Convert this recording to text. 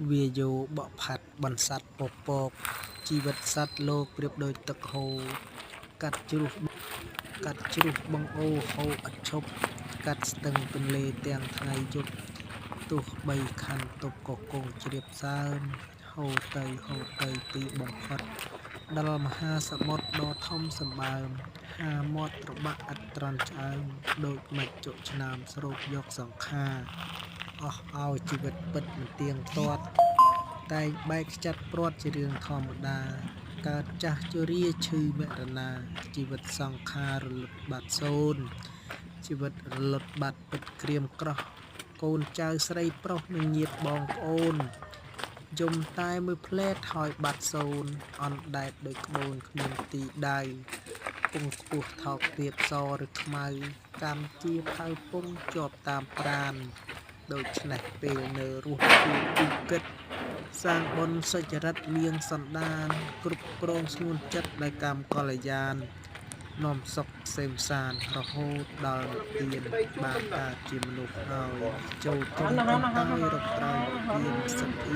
វាយោបកផាត់បន្សាត់ពពកជីវិតសត្វលោកប្រៀបដូចទឹកហូរកាត់ជ្រុះបង្អូរហូរឥតឈប់កាត់ស្ទឹងទន្លេទាំងថ្ងៃយប់ទោះបីខណ្ឌទប់ក៏គង់ជ្រាបសើមហូរទៅទីបំផុតដល់មហាសមុទ្រដ៏ធំសម្បើមហាមាត់ត្របាក់ឥតត្រន់ឆ្អើមដូចមច្ចុឆ្នាំ ស្រូបយកសង្ខារអស់ឲ្យជីវិតពិតមិនទៀងទាត់តែងបែកខ្ចាត់ព្រាត់ជារឿងធម្មតាកើតចាស់ជរាឈឺមរណាជីវិតសង្ខាររលត់បាត់សូន្យជីវិតរលត់បាត់ពិតក្រៀមក្រោះកូនចៅស្រីប្រុសនិងញាតិបងប្អូនយំតែមួយផ្លែតហើយបាត់សូន្យអន់ដែតដោយក្បូនគ្មានទីដៅពងខ្ពស់ថោកទាបសឬខ្មៅកម្មជាផៅពងជាប់តាមប្រានដូច្នេះពេលនៅរស់គូគិតសាងបុណ្យសុចរិតលៀងសន្តានគ្រប់គ្រងស្ងួនចិត្តដោយកម្មកល្យាននាំសុខសេមសានរហូតដល់និព្វានបានកើតជាមនុស្សហើយចូលត្រង់ហើយរកត្រូវទានសទ្ធា